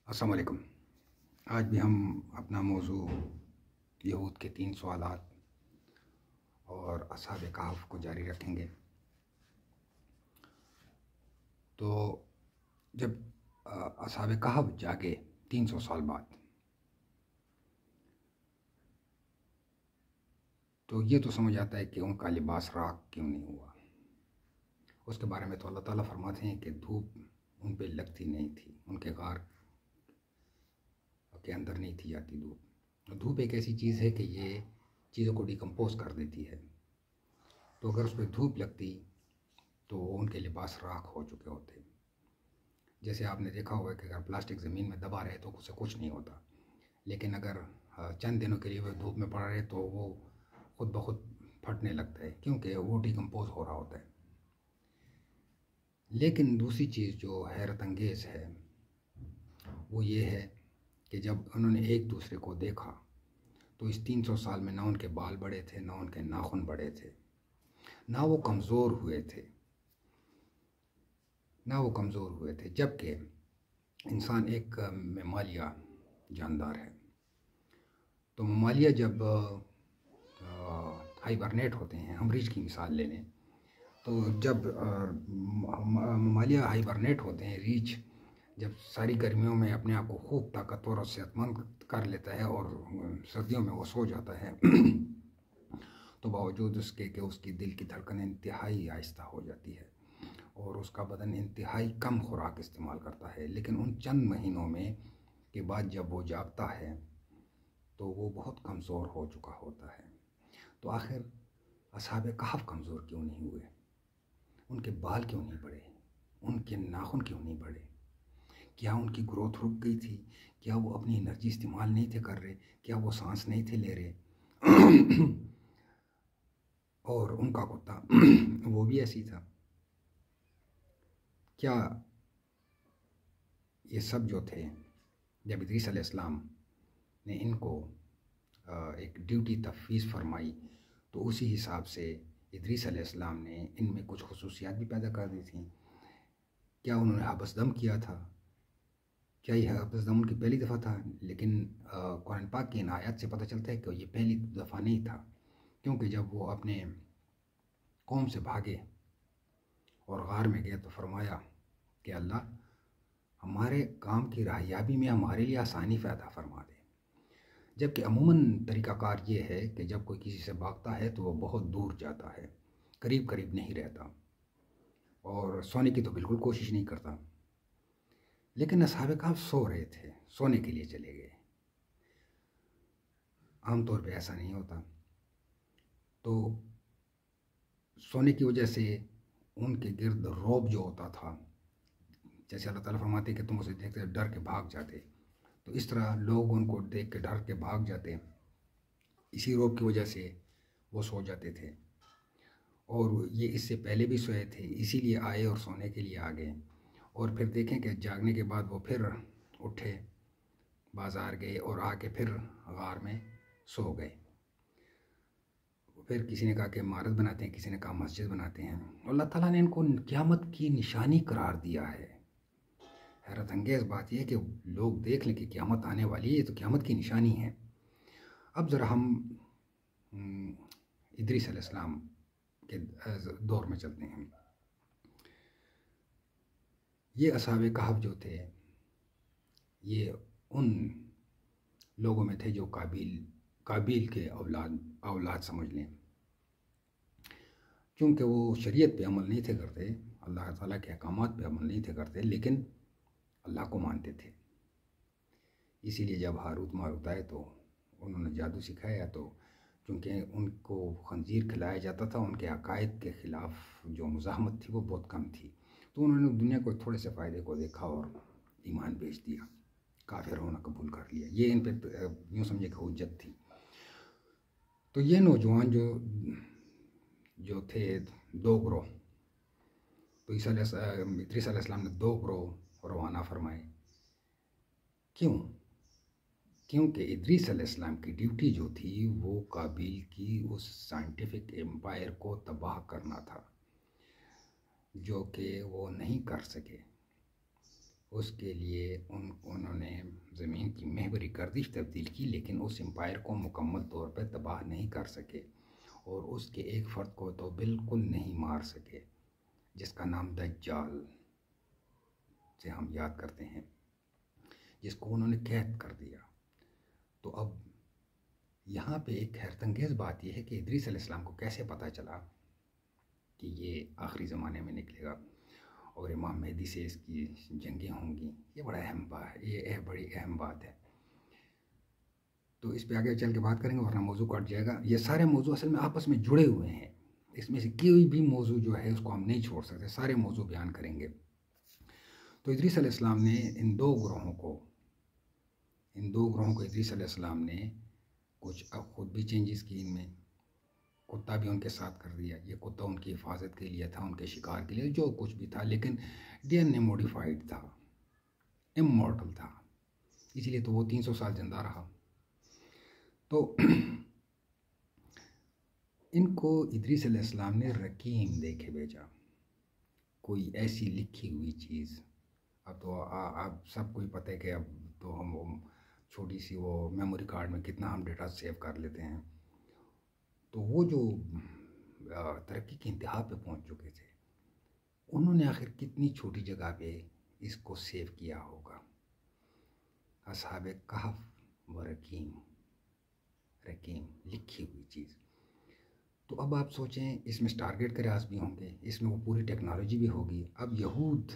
السلام علیکم۔ آج بھی ہم اپنا موضوع یہود کے 3 سوالات اور اصحاب کہف کو جاری رکھیں گے۔ تو جب اصحاب کہف جاگے 300 سال بعد، تو یہ تو سمجھ آتا ہے کہ ان کا لباس راکھ کیوں نہیں ہوا۔ اس کے بارے میں تو اللہ تعالیٰ فرماتے ہیں کہ دھوپ ان پہ لگتی نہیں تھی، ان کے غار کے اندر نہیں تھی جاتی دھوپ۔ دھوپ ایک ایسی چیز ہے کہ یہ چیزوں کو ڈیکمپوز کر دیتی ہے، تو اگر اس پہ دھوپ لگتی تو ان کے لباس راکھ ہو چکے ہوتے۔ جیسے آپ نے دیکھا ہوگا کہ اگر پلاسٹک زمین میں دبا رہے تو اسے کچھ نہیں ہوتا، لیکن اگر چند دنوں کے لیے وہ دھوپ میں پڑا رہے تو وہ خود بخود پھٹنے لگتا ہے، کیونکہ وہ ڈیکمپوز ہو رہا ہوتا ہے۔ لیکن دوسری چیز جو حیرت انگیز ہے وہ یہ ہے کہ جب انہوں نے ایک دوسرے کو دیکھا تو اس 300 سال میں نہ ان کے بال بڑے تھے، نہ ان کے ناخن بڑے تھے، نہ وہ کمزور ہوئے تھے، جبکہ انسان ایک ممالیہ جاندار ہے۔ تو ممالیہ جب ہائبرنیٹ ہوتے ہیں، ہم ریچھ کی مثال لے لیں، تو جب ممالیہ ہائبرنیٹ ہوتے ہیں، ریچھ جب ساری گرمیوں میں اپنے آپ کو خوب طاقتور اور صحت مند کر لیتا ہے اور سردیوں میں وہ سو جاتا ہے تو باوجود اس کے کہ اس کی دل کی دھڑکن انتہائی آہستہ ہو جاتی ہے اور اس کا بدن انتہائی کم خوراک استعمال کرتا ہے، لیکن ان چند مہینوں میں کے بعد جب وہ جاگتا ہے تو وہ بہت کمزور ہو چکا ہوتا ہے۔ تو آخر اصحاب کہف کمزور کیوں نہیں ہوئے؟ ان کے بال کیوں نہیں بڑھے؟ ان کے ناخن کیوں نہیں بڑھے؟ کیا ان کی گروتھ رک گئی تھی؟ کیا وہ اپنی انرجی استعمال نہیں تھے کر رہے؟ کیا وہ سانس نہیں تھے لے رہے؟ اور ان کا کتا وہ بھی ایسی تھا۔ کیا یہ سب جو تھے، جب ادریس علیہ السلام نے ان کو ایک ڈیوٹی تفویض فرمائی تو اسی حساب سے ادریس علیہ السلام نے ان میں کچھ خصوصیات بھی پیدا کر دی تھیں؟ کیا انہوں نے حبس دم کیا تھا؟ کیا یہ حبس دم ان کی پہلی دفعہ تھا؟ لیکن قرآن پاک کی ان آیات سے پتہ چلتا ہے کہ یہ پہلی دفعہ نہیں تھا، کیونکہ جب وہ اپنے قوم سے بھاگے اور غار میں گئے تو فرمایا کہ اللہ ہمارے کام کی راہیابی میں ہمارے لیے آسانی پیدا فرما دے۔ جبکہ عموماً طریقہ کار یہ ہے کہ جب کوئی کسی سے بھاگتا ہے تو وہ بہت دور جاتا ہے، قریب نہیں رہتا اور سونے کی تو بالکل کوشش نہیں کرتا۔ لیکن اصحاب کہف سو رہے تھے، سونے کے لیے چلے گئے۔ عام طور پہ ایسا نہیں ہوتا، تو سونے کی وجہ سے ان کے گرد رعب جو ہوتا تھا، جیسے اللہ تعالیٰ فرماتے کہ تم اسے دیکھتے ڈر کے بھاگ جاتے، تو اس طرح لوگ ان کو دیکھ کے ڈر کے بھاگ جاتے۔ اسی رعب کی وجہ سے وہ سو جاتے تھے، اور یہ اس سے پہلے بھی سوئے تھے، اسی لیے آئے اور سونے کے لیے آ گئے۔ اور پھر دیکھیں کہ جاگنے کے بعد وہ پھر اٹھے، بازار گئے اور آ کے پھر غار میں سو گئے۔ پھر کسی نے کہا کہ عمارت بناتے ہیں، کسی نے کہا مسجد بناتے ہیں۔ اللہ تعالیٰ نے ان کو قیامت کی نشانی قرار دیا ہے۔ حیرت انگیز بات یہ ہے کہ لوگ دیکھ لیں کہ قیامت آنے والی ہے، یہ تو قیامت کی نشانی ہے۔ اب ذرا ہم ادریس علیہ السلام کے دور میں چلتے ہیں۔ یہ اصحاب کہف جو تھے، یہ ان لوگوں میں تھے جو قابیل کے اولاد سمجھ لیں، کیونکہ وہ شریعت پہ عمل نہیں تھے کرتے، اللہ تعالیٰ کے احکامات پہ عمل نہیں تھے کرتے، لیکن اللہ کو مانتے تھے۔ اسی لیے جب ہاروت ماروت آئے تو انہوں نے جادو سکھایا، تو چونکہ ان کو خنزیر کھلایا جاتا تھا، ان کے عقائد کے خلاف جو مزاحمت تھی وہ بہت کم تھی، تو انہوں نے دنیا کو تھوڑے سے فائدے کو دیکھا اور ایمان بیچ دیا، کافر ہونا قبول کر لیا۔ یہ ان پہ یوں سمجھے کہ حجت تھی۔ تو یہ نوجوان جو تھے 2 گروہ، تو ادریس علیہ السلام نے 2 گروہ روانہ فرمائے۔ کیونکہ ادریس علیہ السلام کی ڈیوٹی جو تھی وہ قابیل کی اس سائنٹیفک امپائر کو تباہ کرنا تھا، جو کہ وہ نہیں کر سکے۔ اس کے لیے انہوں نے زمین کی محوری گردش تبدیل کی، لیکن اس امپائر کو مکمل طور پہ تباہ نہیں کر سکے، اور اس کے ایک فرد کو تو بالکل نہیں مار سکے، جس کا نام دجال سے ہم یاد کرتے ہیں، جس کو انہوں نے قید کر دیا۔ تو اب یہاں پہ ایک حیرت انگیز بات یہ ہے کہ ادریس علیہ السلام کو کیسے پتہ چلا کہ یہ آخری زمانے میں نکلے گا اور امام مہدی سے اس کی جنگیں ہوں گی۔ یہ بڑا اہم بات ہے، یہ بڑی اہم بات ہے۔ تو اس پہ آگے چل کے بات کریں گے ورنہ موضوع کٹ جائے گا۔ یہ سارے موضوع اصل میں آپس میں جڑے ہوئے ہیں، اس میں سے کوئی بھی موضوع جو ہے اس کو ہم نہیں چھوڑ سکتے، سارے موضوع بیان کریں گے۔ تو ادریس علیہ السلام نے ان دو گروہوں کو ادریس علیہ السلام نے کچھ خود بھی چینجز کی، ان میں کتا بھی ان کے ساتھ کر دیا۔ یہ کتا ان کی حفاظت کے لیے تھا، ان کے شکار کے لیے، جو کچھ بھی تھا، لیکن ڈی این اے موڈیفائڈ تھا، امورٹل تھا، اس لیے تو وہ 300 سال زندہ رہا۔ تو ان کو ادریس علیہ السلام نے رقیم دے کے بھیجا، کوئی ایسی لکھی ہوئی چیز۔ اب تو اب سب کو ہی پتہ ہے کہ اب تو ہم چھوٹی سی وہ میموری کارڈ میں کتنا ہم ڈیٹا سیو کر لیتے ہیں۔ تو وہ جو ترقی کی انتہا پہ پہنچ چکے تھے، انہوں نے آخر کتنی چھوٹی جگہ پہ اس کو سیو کیا ہوگا؟ اصحاب کہف و رقیم لکھی ہوئی چیز۔ تو اب آپ سوچیں، اس میں ٹارگیٹ کے راز بھی ہوں گے، اس میں وہ پوری ٹیکنالوجی بھی ہوگی۔ اب یہود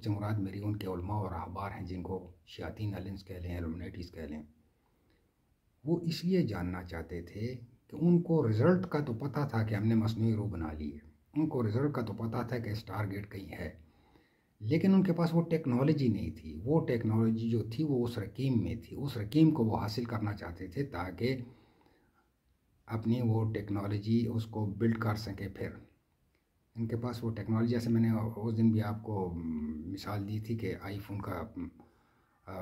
سے مراد میری ان کے علماء اور احبار ہیں، جن کو شیاطین الانس کہہ لیں، ایلومنیٹیز کہہ لیں۔ وہ اس لیے جاننا چاہتے تھے کہ ان کو رزلٹ کا تو پتہ تھا کہ ہم نے مصنوعی روح بنا لی ہے، ان کو رزلٹ کا تو پتہ تھا کہ اس ٹارگیٹ کہیں ہے، لیکن ان کے پاس وہ ٹیکنالوجی نہیں تھی۔ وہ ٹیکنالوجی جو تھی وہ اس رقیم میں تھی، اس رقیم کو وہ حاصل کرنا چاہتے تھے تاکہ اپنی وہ ٹیکنالوجی اس کو بلڈ کر سکیں۔ پھر ان کے پاس وہ ٹیکنالوجی، جیسے میں نے اس دن بھی آپ کو مثال دی تھی کہ آئی فون کا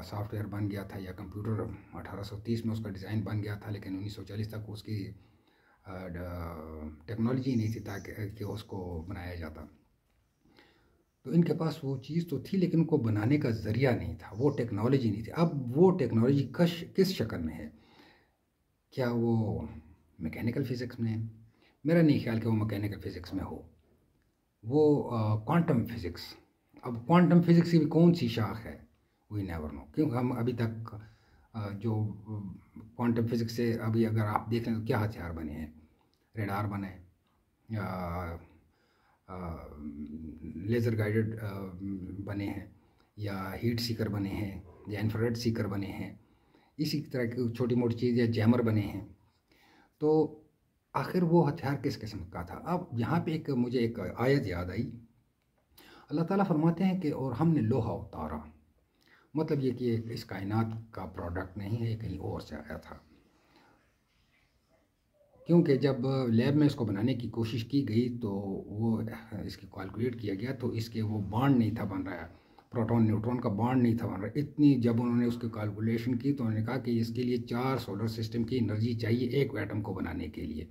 سافٹ ویئر بن گیا تھا، یا کمپیوٹر 1830 میں اس کا ڈیزائن بن گیا تھا، لیکن 1940 تک اس کی ٹیکنالوجی نہیں تھی تاکہ کہ اس کو بنایا جاتا۔ تو ان کے پاس وہ چیز تو تھی، لیکن ان کو بنانے کا ذریعہ نہیں تھا، وہ ٹیکنالوجی نہیں تھی۔ اب وہ ٹیکنالوجی کس شکل میں ہے؟ کیا وہ میکینیکل فزکس میں ہے؟ میرا نہیں خیال کہ وہ میکینیکل فزکس میں ہو، وہ کوانٹم فزکس۔ اب کوانٹم فزکس کی بھی کون سی شاخ ہے؟ وی نیور نو، کیونکہ ہم ابھی تک جو کوانٹم فزکس سے ابھی اگر آپ دیکھ لیں تو کیا ہتھیار بنے ہیں؟ ریڈار بنے ہیں، یا لیزر گائیڈڈ بنے ہیں، یا ہیٹ سیکر بنے ہیں، یا انفراریڈ سیکر بنے ہیں، اسی طرح کی چھوٹی موٹی چیز، یا جیمر بنے ہیں۔ تو آخر وہ ہتھیار کس قسم کا تھا؟ اب یہاں پہ مجھے ایک آیت یاد آئی۔ اللہ تعالیٰ فرماتے ہیں کہ اور ہم نے لوہا اتارا، مطلب یہ کہ اس کائنات کا پروڈکٹ نہیں ہے، یہ کہیں اور سے آیا تھا، کیونکہ جب لیب میں اس کو بنانے کی کوشش کی گئی تو وہ اس کی کیلکولیٹ کیا گیا تو اس کے وہ بانڈ نہیں تھا بن رہا، پروٹون نیوٹرون کا بانڈ نہیں تھا بن رہا۔ اتنی جب انہوں نے اس کی کیلکولیشن کی تو انہوں نے کہا کہ اس کے لیے 4 سولر سسٹم کی انرجی چاہیے ایک ایٹم کو بنانے کے لیے،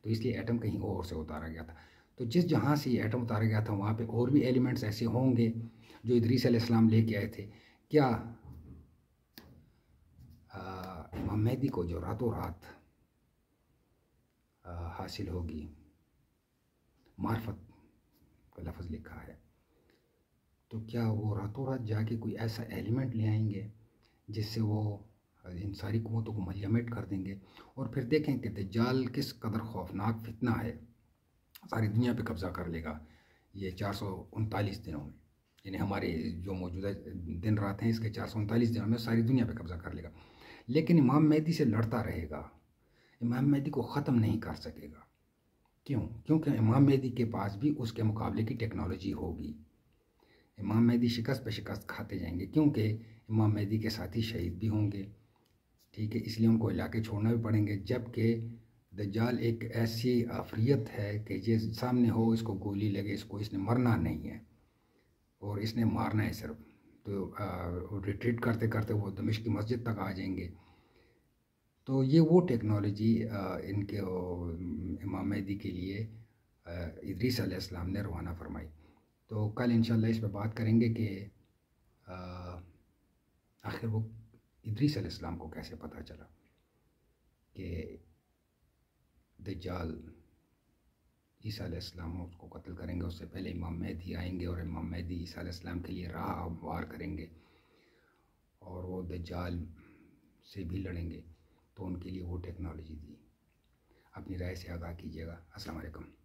تو اس لیے ایٹم کہیں اور سے اتارا گیا تھا۔ تو جس جہاں سے یہ ایٹم اتارا گیا تھا وہاں پہ اور بھی ایلیمنٹس ایسے ہوں گے جو ادریس علیہ السلام لے کے آئے تھے۔ کیا امام مہدی کو جو راتوں رات حاصل ہوگی، معرفت کا لفظ لکھا ہے، تو کیا وہ راتوں رات جا کے کوئی ایسا ایلیمنٹ لے آئیں گے جس سے وہ ان ساری قوتوں کو منجمد کر دیں گے؟ اور پھر دیکھیں کہ دجال کس قدر خوفناک فتنہ ہے، ساری دنیا پہ قبضہ کر لے گا یہ 439 دنوں میں، یعنی ہمارے جو موجودہ دن رات ہیں اس کے 439 دنوں میں ساری دنیا پہ قبضہ کر لے گا، لیکن امام مہدی سے لڑتا رہے گا، امام مہدی کو ختم نہیں کر سکے گا۔ کیوں؟ کیونکہ امام مہدی کے پاس بھی اس کے مقابلے کی ٹیکنالوجی ہوگی۔ امام مہدی شکست پہ شکست کھاتے جائیں گے، کیونکہ امام مہدی کے ساتھی شہید بھی ہوں گے، ٹھیک ہے، اس لیے ان کو علاقے چھوڑنا بھی پڑیں گے، جبکہ دجال ایک ایسی آفریت ہے کہ یہ سامنے ہو، اس کو گولی لگے، اس نے مرنا نہیں ہے اور اس نے مارنا ہے صرف، تو ریٹریٹ کرتے کرتے وہ دمشق کی مسجد تک آ جائیں گے۔ تو یہ وہ ٹیکنالوجی ان کے امام مہدی کے لیے ادریس علیہ السلام نے روانہ فرمائی۔ تو کل انشاءاللہ اس پہ بات کریں گے کہ آخر وہ ادریس علیہ السلام کو کیسے پتہ چلا کہ دجال عیسیٰ علیہ السلام اس کو قتل کریں گے؟ اس سے پہلے امام مہدی آئیں گے اور امام مہدی عیسیٰ علیہ السلام کے لیے راہ ہموار کریں گے اور وہ دجال سے بھی لڑیں گے، تو ان کے لیے وہ ٹیکنالوجی دی۔ اپنی رائے سے آگاہ کیجیے گا۔ السلام علیکم۔